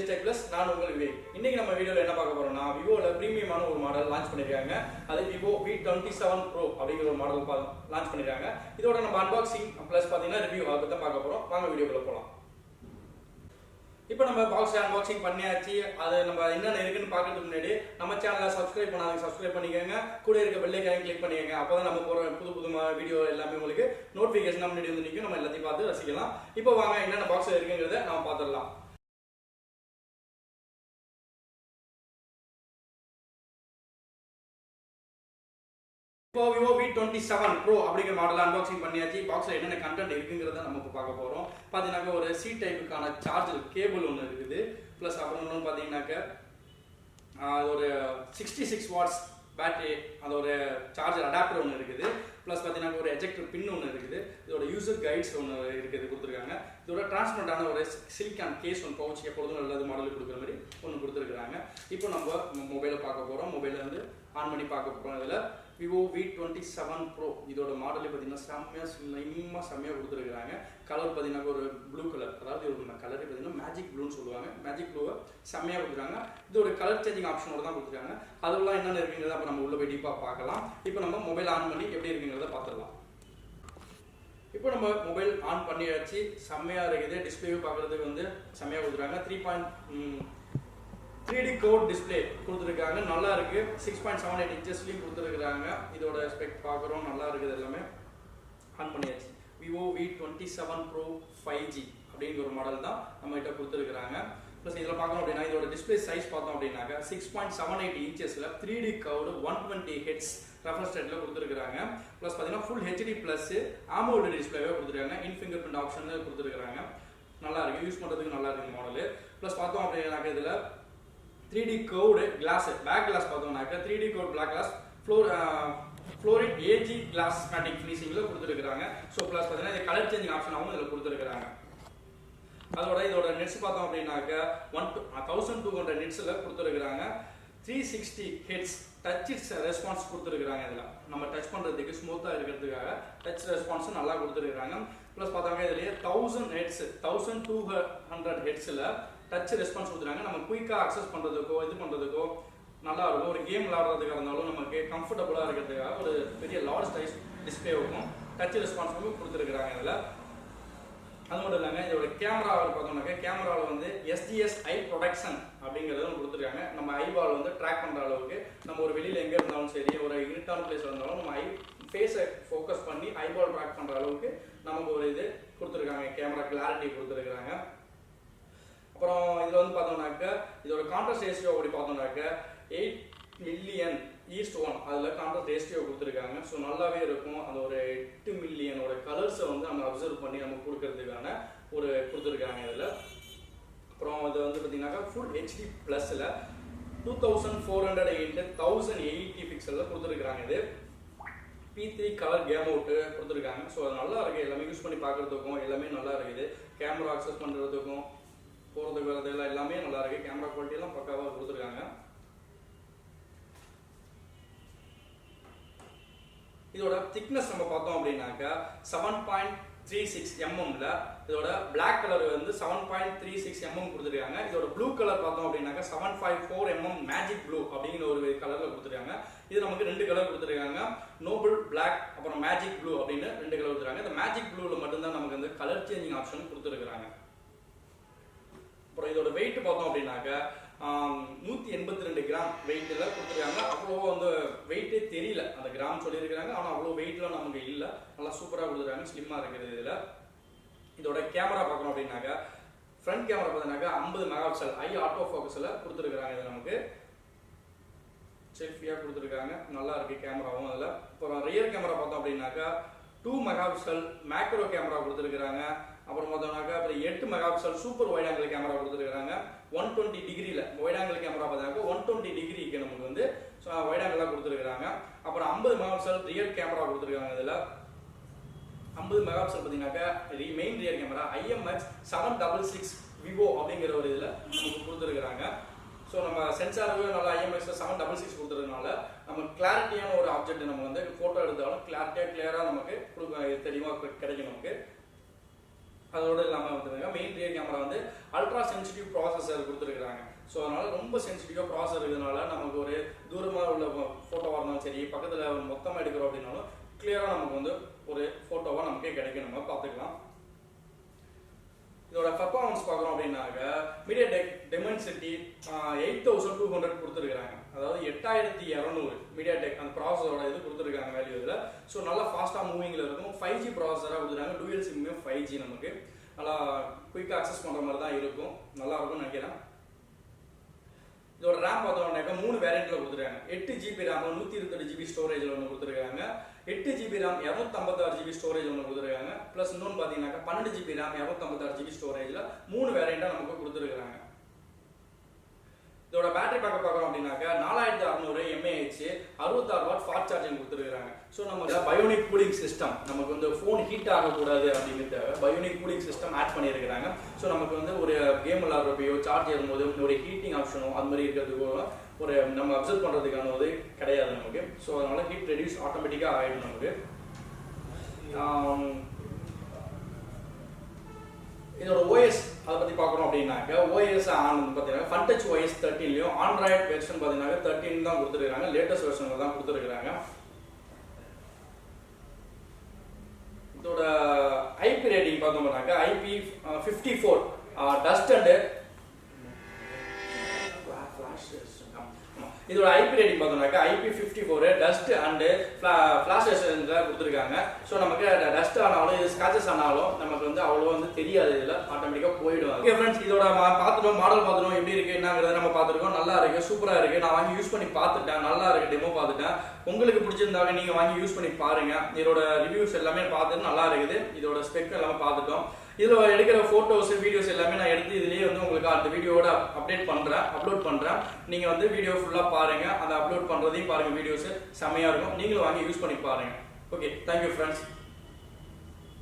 Tech plus. நான் உங்கள் விவேக். இன்னைக்கு நம்ம வீடியோல என்ன பார்க்க போறோம்னா, விவோல பிரீமியமான ஒரு மாடல் லான்ச் பண்ணிருக்காங்க. அது விவோ V27 Pro அப்படிங்கிற ஒரு மாடல் லான்ச் பண்ணிருக்காங்க. இதோட நம்ம அன்பாக்சிங் பிளஸ் பாத்தீங்கன்னா ரிவ்யூ அதை பத்தி பார்க்க போறோம். வாங்க வீடியோக்குள்ள போலாம். இப்போ நம்ம பாக்ஸ் அன்பாக்சிங் பண்ணியாச்சு. அது நம்ம என்னென்ன இருக்குன்னு பார்க்கறதுக்கு முன்னாடி நம்ம சேனலை சப்ஸ்கிரைப் பண்ணாதீங்க, சப்ஸ்கிரைப் பண்ணிக்கோங்க. கூட இருக்க பெல் ஐகானை கிளிக் பண்ணிக்கோங்க. அப்போதான் நம்ம போற புது வீடியோ எல்லாமே உங்களுக்கு நோட்டிஃபிகேஷன் முன்னாடி வந்து நிற்கும். நம்ம எல்லாத்தையும் பார்த்து ரசிக்கலாம். இப்போ வாங்க என்னென்ன பாக்ஸ் இருக்குங்கிறத நம்ம பார்த்துடலாம். இப்போ விவோ V27 Pro அப்படிங்கிற மாடல் அன்பாக்சிங் பண்ணியாச்சு. பாக்ஸ்ல என்னென்ன கண்டென்ட் இருக்குங்கிறத நம்ம இப்போ பார்க்க போறோம். பார்த்தீங்கன்னாக்க ஒரு சி டைப்புக்கான சார்ஜர் கேபிள் ஒன்று இருக்குது. ப்ளஸ் அப்புறம் இன்னொன்று பார்த்தீங்கன்னாக்க ஒரு 66 வாட்ஸ் பேட்டரி, அது ஒரு சார்ஜர் அடாப்டர் ஒன்று இருக்குது. ப்ளஸ் பார்த்தீங்கன்னா ஒரு எஜெக்டர் பின் ஒன்று இருக்குது. இதோட யூசர் கைட்ஸ் ஒன்று இருக்குது கொடுத்துருக்காங்க. இதோட டிரான்ஸ்பரண்டான ஒரு சிலிக்கான் கேஸ் ஒன்று பவுச் எப்பொழுதும் நல்லது மாடல் கொடுக்குற மாதிரி ஒன்று கொடுத்துருக்காங்க. இப்போ நம்ம மொபைலை பார்க்க போகிறோம். மொபைலை வந்து ஆன் பண்ணி பார்க்க போகிறோம். இதில் விவோ V27 Pro இதோட மாடலே பார்த்தீங்கன்னா செம்மையாக கொடுத்துருக்காங்க. கலர் பார்த்தீங்கன்னா ஒரு ப்ளூ கலர், அதாவது ஒரு கலரே பார்த்தீங்கன்னா மேஜிக் ப்ளூன்னு சொல்லுவாங்க. மேஜிக் ப்ளூவை செம்மையாக கொடுத்துருக்காங்க. இது ஒரு கலர் சேஞ்சிங் ஆப்ஷனோட தான் கொடுத்துருக்காங்க. அதெல்லாம் என்னென்ன இருக்குங்கிறத அப்போ நம்ம உள்ள போய் டீப்பாக பார்க்கலாம். இப்போ நம்ம மொபைல் ஆன் பண்ணி எப்படி இருக்குங்கிறத பார்த்துடலாம். இப்போ நம்ம மொபைல் ஆன் பண்ணியாச்சு. செம்மையாக இருக்குது. டிஸ்பிளேவும் பார்க்குறதுக்கு வந்து செம்மையாக கொடுத்துருக்காங்க. 3D கோட் டிஸ்பிளே கொடுத்துருக்காங்க. நல்லா இருக்கு. 6.78 இன்ச்சஸ்லையும் கொடுத்துருக்காங்க. இதோட ஸ்பெக் பார்க்குறோம், நல்லா இருக்குது. எல்லாமே ஆன் பண்ணியாச்சு. விவோ V27 Pro 5G அப்படிங்கிற ஒரு மாடல் தான் நம்ம கிட்ட கொடுத்துருக்காங்க. ப்ளஸ் இதில் பார்க்கணும் அப்படின்னா இதோட டிஸ்பிளே சைஸ் பார்த்தோம் அப்படின்னாக்கா 6.78 இன்ச்சஸ்ல 3D கர்வ்டு 120 ஹெட்ஸ் ரெஃப்ரெஷ் ரேட்ல கொடுத்துருக்காங்க. ப்ளஸ் பார்த்தீங்கன்னா ஃபுல் HD பிளஸ் AMOLED டிஸ்பிளேவே கொடுத்துருக்காங்க. இன் ஃபிங்கர் பிரிண்ட் ஆப்ஷன் கொடுத்துருக்காங்க. நல்லா இருக்கு, யூஸ் பண்ணுறதுக்கு நல்லா இருக்கு மாடல். ப்ளஸ் பார்த்தோம் அப்படின்னாக்கா இதில் 3D curved class, back glass பார்த்தோம்னாக்கா 3D கர்வ்டு பிளாக் கிளாஸ் ஃப்ளோரிட் ஏஜி கிளாஸ் மேட்டிக் ஃபினிஷிங்ல கொடுத்துருக்காங்க. ஸோ ப்ளஸ் பார்த்தீங்கன்னா இது கலர் சேஞ்சிங் ஆப்ஷனாகவும் இதில் கொடுத்துருக்காங்க. அதோட இதோட நெட்ஸ் பார்த்தோம் அப்படின்னாக்கா 1200 நெட்ஸில் கொடுத்துருக்காங்க. 360 ஹெட்ஸ் டச் ரெஸ்பான்ஸ் கொடுத்துருக்காங்க. இதில் நம்ம டச் பண்ணுறதுக்கு ஸ்மூத்தாக இருக்கிறதுக்காக டச் ரெஸ்பான்ஸும் நல்லா கொடுத்துருக்காங்க. ப்ளஸ் பார்த்தாங்க இதுலேயே 1000 ஹெட்ஸ் 1200 ஹெட்ஸில் டச் ரெஸ்பான்ஸ் கொடுத்துருக்காங்க. நம்ம குயிக்காக அக்சஸ் பண்ணுறதுக்கோ இது பண்ணுறதுக்கோ நல்லா இருக்கும். ஒரு கேம் விளாடுறதுக்காக இருந்தாலும் நமக்கு கம்ஃபர்டபுளாக இருக்கிறதுக்காக ஒரு பெரிய லார்ஜ் சைஸ் டிஸ்பிளேவுக்கும் டச் ரெஸ்பான்ஸுக்கும் கொடுத்துருக்காங்க. இதில் அது மட்டும் இல்லைங்க, இதோட கேமராவில் பார்த்தோம்னாக்கா கேமராவில் வந்து SGS ஐ ப்ரொடக்ஷன் அப்படிங்கிறத கொடுத்துருக்காங்க. நம்ம ஐபால் வந்து ட்ராக் பண்ணுற அளவுக்கு நம்ம ஒரு வெளியில் எங்கே இருந்தாலும் சரி, ஒரு இருட்டான பிளேஸில் இருந்தாலும் நம்ம ஃபேஸை ஃபோக்கஸ் பண்ணி ஐபால் ட்ராக் பண்ணுற அளவுக்கு நமக்கு ஒரு இது கொடுத்துருக்காங்க. கேமரா கிளாரிட்டி கொடுத்துருக்காங்க. அப்புறம் இதில் வந்து பார்த்தோம்னாக்கா இதோட கான்ட்ராஸ்ட் ரேஷியோ அப்படி பார்த்தோம்னாக்கா 8 மில்லியன்:1 அதில் கான்ட்ராஸ்ட் ரேஷியோ கொடுத்துருக்காங்க. ஸோ நல்லாவே இருக்கும். அந்த ஒரு 8 மில்லியனோட கலர்ஸை வந்து நம்ம அப்சர்வ் பண்ணி நம்ம கொடுக்கறதுக்கான ஒரு கொடுத்துருக்காங்க இதில். அப்புறம் இது வந்து பார்த்தீங்கன்னாக்கா ஃபுல் HD ப்ளஸில் 2400x1080 பிக்சலில் கொடுத்துருக்காங்க. இது P3 கலர் கேம் அவுட்டு கொடுத்துருக்காங்க. ஸோ அது நல்லா இருக்குது. எல்லாமே யூஸ் பண்ணி பார்க்குறதுக்கும் எல்லாமே நல்லா இருக்குது. கேமரா அக்சஸ் பண்ணுறதுக்கும் போகிறதுக்கு வரது எல்லாமே நல்லா இருக்குது. கேமரா குவாலிட்டி எல்லாம் பக்காவாக கொடுத்துருக்காங்க. இதோட திக்னஸ் நம்ம பார்த்தோம் அப்படின்னாக்கா 7.36 mm. இதோட பிளாக் கலர் வந்து 7.36 mm கொடுத்துருக்காங்க. இதோட ப்ளூ கலர் பார்த்தோம் அப்படின்னாக்கா 754 mm மேஜிக் ப்ளூ அப்படிங்கிற ஒரு கலர்ல கொடுத்துருக்காங்க. இது நமக்கு 2 கலர் கொடுத்துருக்காங்க. நோபல் பிளாக் அப்புறம் மேஜிக் ப்ளூ அப்படின்னு 2 கலர் கொடுத்துருக்காங்க. இந்த மேஜிக் ப்ளூல மட்டும்தான் நமக்கு வந்து கலர் சேஞ்சிங் ஆப்ஷன் கொடுத்துருக்காங்க. அப்புறம் இதோட வெயிட் பார்த்தோம் அப்படின்னாக்கா 182 கிராம் வெயிட்ல கொடுத்துருக்காங்க. அவ்வளோ வந்து வெயிட்டே தெரியல. அந்த கிராம் சொல்லியிருக்காங்க, ஆனால் அவ்வளோ வெயிட்லாம் நமக்கு இல்லை. நல்லா சூப்பராக கொடுத்துருக்காங்க. ஸ்லிம்மாக இருக்குது. இதில் இதோட கேமரா பார்க்கணும் அப்படின்னாக்கா ஃப்ரண்ட் கேமரா பார்த்தீங்கன்னாக்கா 50 மெகாபிக்சல் ஐ ஆட்டோ ஃபோக்கஸில் கொடுத்துருக்காங்க. இது நமக்கு செல்ஃபியாக கொடுத்துருக்காங்க. நல்லா இருக்கு கேமராவும் அதில். அப்புறம் ரியர் கேமரா பார்த்தோம் அப்படின்னாக்கா 2 மெகாபிக்சல் மேக்ரோ கேமரா கொடுத்துருக்காங்க. அப்புறம் பார்த்தோம்னாக்கா அப்புறம் 8 megapixel super wide angle camera கொடுத்துருக்காங்க. 120 டிகிரியில் வைட் ஆங்கிள் கேமரா பார்த்தீங்கன்னா 120 டிகிரிக்கு நமக்கு வந்து வைட் ஆங்கிளாக கொடுத்துருக்காங்க. அப்புறம் 50 மெகாபிக்சல் ரியர் கேமரா கொடுத்துருக்காங்க. இதில் 50 மெகாபிக்சல் பார்த்தீங்கன்னாக்கா main rear camera IMX766 Vivo அப்படிங்கிற ஒரு இதில் நமக்கு கொடுத்துருக்காங்க. ஸோ நம்ம சென்சாருக்கு நல்லா IMX766 கொடுத்துறதுனால நம்ம கிளாரிட்டியான ஒரு ஆப்ஜெக்ட் நம்ம வந்து ஃபோட்டோ எடுத்தாலும் கிளாரிட்டியாக கிளியராக நமக்கு தெளிவாக கிடைக்கும் நமக்கு. அதோடு இல்லாமல் வந்துருங்க மெயின் ரியர் கேமரா வந்து அல்ட்ரா சென்சிட்டிவ் ப்ராசஸர் கொடுத்துருக்குறாங்க. ஸோ அதனால் ரொம்ப சென்சிட்டிவாக ப்ராசஸர் இருக்கிறதுனால நமக்கு ஒரு தூரமாக உள்ள ஃபோட்டோவாக இருந்தாலும் சரி, பக்கத்தில் மொத்தமாக எடுக்கிறோம் அப்படின்னாலும் கிளியராக நமக்கு வந்து ஒரு ஃபோட்டோவாக நமக்கே கிடைக்கும், நம்ம பார்த்துக்கலாம். இதோட பர்ஃபார்மன்ஸ் பார்க்குறோம் அப்படின்னாக்க MediaTek Dimensity 8200 கொடுத்துருக்காங்க. அதாவது 8200 MediaTek அந்த ப்ராசஸரோட இது கொடுத்துருக்காங்க வேல்யூ இதில். ஸோ நல்லா ஃபாஸ்ட்டாக மூவிங்கில் இருக்கும். 5G ப்ராசஸராக கொடுத்துருக்காங்க. டூயல் சிம்மே 5G நமக்கு நல்லா குயிக்காக அக்சஸ் பண்ணுற மாதிரி தான் இருக்கும். நல்லா இருக்கும்னு நினைக்கிறேன். இதோட ரேம் பார்த்தோம்னாக்கா 3 வேரியண்ட்ல கொடுத்துருக்காங்க. 8GB RAM 128GB ஸ்டோரேஜில் ஒன்று கொடுத்துருக்காங்க. 8GB RAM 256GB ஸ்டோரேஜ் ஒன்று கொடுத்துருக்காங்க. ப்ளஸ் இன்னொன்று பார்த்தீங்கன்னாக்கா 12GB RAM 256GB ஸ்டோரேஜில் 3 வேரியண்டாக நமக்கு கொடுத்துருக்காங்க. இதோட பேட்டரி பேக்கப் பார்க்குறோம் அப்படின்னாக்கா 4600 mAh 66 வாட் ஃபாஸ்ட் சார்ஜிங் கொடுத்துருக்காங்க. ஸோ நம்ம பயோனிக் கூலிங் சிஸ்டம், நமக்கு வந்து ஃபோன் ஹீட் ஆகக்கூடாது அப்படிங்கிறதுக்காக பயோனிக் கூலிங் சிஸ்டம் ஆட் பண்ணியிருக்கிறாங்க. ஸோ நமக்கு வந்து ஒரு கேம் விளாட்றப்பையோ சார்ஜ் ஏறும்போது ஒரு ஹீட்டிங் ஆப்ஷனோ அது மாதிரி இருக்கிறதுக்கோ ஒரு நம்ம அப்சர்வ் பண்ணுறதுக்கான ஒரு கிடையாது நமக்கு. ஸோ அதனால ஹீட் ரெடியூஸ் ஆட்டோமேட்டிக்காக ஆகிடும் நமக்கு. இதோட ஓஎஸ் அதை பற்றி பார்க்குறோம் அப்படின்னாக்க ஓஎஸ் பார்த்தீங்கன்னா FunTouch OS 13லையும் ஆண்ட்ராய்டு வெர்ஷன் பார்த்தீங்கன்னா 13 தான் கொடுத்துருக்காங்க. லேட்டஸ்ட் வெர்ஷனில் தான் கொடுத்துருக்காங்க. இதோட IP ரேட்டிங் பார்த்தோம்னாக்கா IP54 டஸ்ட் அண்ட் இதோட IP ரேட்டிங் பார்த்தோம்னாக்கா IP54 டஸ்ட் அண்ட் ஃபிளாஷ் ரெசிஸ்டன்ஸில் கொடுத்துருக்காங்க. ஸோ நமக்கு டஸ்ட் ஆனாலும் இது ஸ்காச்சஸ் ஆனாலும் நமக்கு வந்து அவ்வளோ வந்து தெரியாது, இதில் ஆட்டோமேட்டிக்காக போயிடும். ஓகே ஃப்ரெண்ட்ஸ், இதோட பார்த்துட்டோம், மாடல் பார்த்துட்டோம், எப்படி இருக்குது என்னங்கிறத நம்ம பார்த்துருக்கோம். நல்லா இருக்குது, சூப்பராக இருக்குது. நான் வாங்கி யூஸ் பண்ணி பார்த்துட்டேன், நல்லா இருக்குது, டெமோ பார்த்துட்டேன். உங்களுக்கு பிடிச்சிருந்தாங்க நீங்கள் வாங்கி யூஸ் பண்ணி பாருங்கள். இதோட ரிவ்யூஸ் எல்லாமே பார்த்துட்டு நல்லா இருக்குது. இதோட ஸ்பெக் எல்லாமே பார்த்துட்டோம். இதில் எடுக்கிற ஃபோட்டோஸ் வீடியோஸ் எல்லாமே நான் எடுத்து இதுலேயே வந்து உங்களுக்கு அந்த வீடியோவோட அப்லோட் பண்ணுறேன். நீங்கள் வந்து வீடியோ ஃபுல்லாக பாருங்கள். அந்த அப்லோட் பண்ணுறதையும் பாருங்கள். வீடியோஸ் செம்மையாக இருக்கும். நீங்களும் வாங்கி யூஸ் பண்ணி பாருங்கள். Okay, thank you friends.